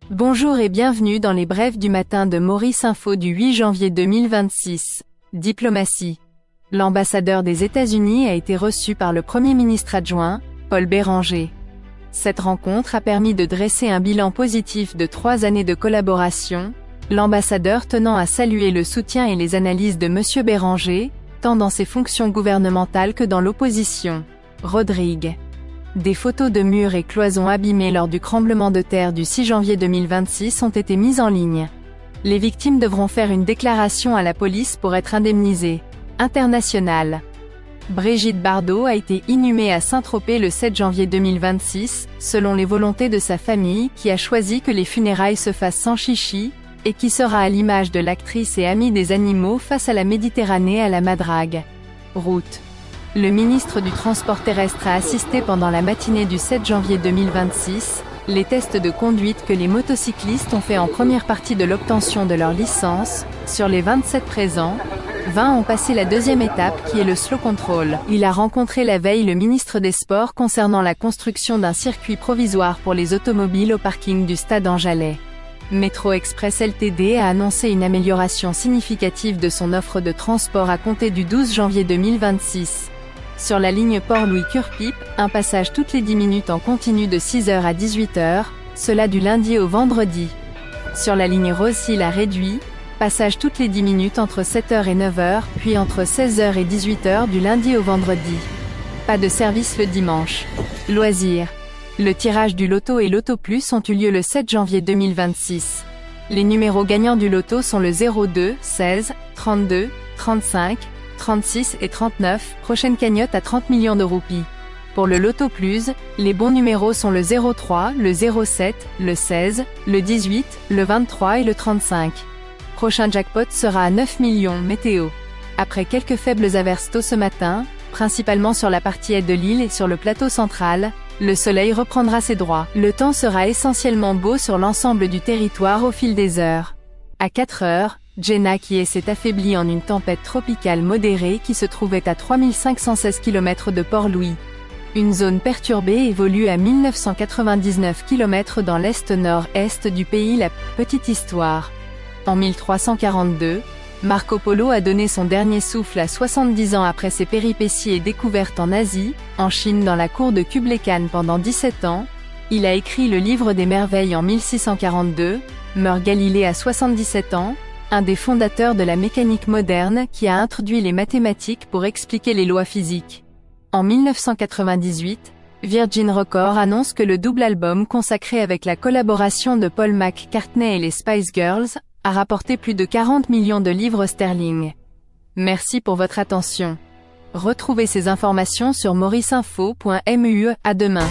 Bonjour et bienvenue dans les brèves du matin de Maurice Info du 8 janvier 2026. Diplomatie. L'ambassadeur des États-Unis a été reçu par le Premier ministre adjoint, Paul Béranger. Cette rencontre a permis de dresser un bilan positif de 3 années de collaboration, l'ambassadeur tenant à saluer le soutien et les analyses de M. Béranger, tant dans ses fonctions gouvernementales que dans l'opposition. Rodrigue. Des photos de murs et cloisons abîmés lors du tremblement de terre du 6 janvier 2026 ont été mises en ligne. Les victimes devront faire une déclaration à la police pour être indemnisées. International. Brigitte Bardot a été inhumée à Saint-Tropez le 7 janvier 2026, selon les volontés de sa famille qui a choisi que les funérailles se fassent sans chichi, et qui sera à l'image de l'actrice et amie des animaux face à la Méditerranée à la Madrague. Route. Le ministre du Transport terrestre a assisté pendant la matinée du 7 janvier 2026, les tests de conduite que les motocyclistes ont fait en première partie de l'obtention de leur licence. Sur les 27 présents, 20 ont passé la deuxième étape qui est le slow control. Il a rencontré la veille le ministre des Sports concernant la construction d'un circuit provisoire pour les automobiles au parking du stade Anjalais. Métro Express Ltd a annoncé une amélioration significative de son offre de transport à compter du 12 janvier 2026. Sur la ligne Port-Louis-Curpipe, un passage toutes les 10 minutes en continu de 6h à 18h, cela du lundi au vendredi. Sur la ligne Rose-Hill a réduit, passage toutes les 10 minutes entre 7h et 9h, puis entre 16h et 18h du lundi au vendredi. Pas de service le dimanche. Loisirs. Le tirage du loto et Loto Plus ont eu lieu le 7 janvier 2026. Les numéros gagnants du loto sont le 02, 16, 32, 35, 36 et 39, prochaine cagnotte à 30 millions de roupies. Pour le Loto Plus, les bons numéros sont le 03, le 07, le 16, le 18, le 23 et le 35. Prochain jackpot sera à 9 millions. Météo. Après quelques faibles averses tôt ce matin, principalement sur la partie est de l'île et sur le plateau central, le soleil reprendra ses droits. Le temps sera essentiellement beau sur l'ensemble du territoire au fil des heures. À 4 heures, Jenna qui s'est affaiblie en une tempête tropicale modérée qui se trouvait à 3516 km de Port-Louis. Une zone perturbée évolue à 1999 km dans l'est-nord-est du pays. La petite histoire. En 1342, Marco Polo a donné son dernier souffle à 70 ans après ses péripéties et découvertes en Asie, en Chine dans la cour de Kublai Khan pendant 17 ans. Il a écrit le livre des merveilles en 1642, meurt Galilée à 77 ans, un des fondateurs de la mécanique moderne qui a introduit les mathématiques pour expliquer les lois physiques. En 1998, Virgin Records annonce que le double album consacré avec la collaboration de Paul McCartney et les Spice Girls a rapporté plus de 40 millions de livres sterling. Merci pour votre attention. Retrouvez ces informations sur mauriceinfo.mu. À demain.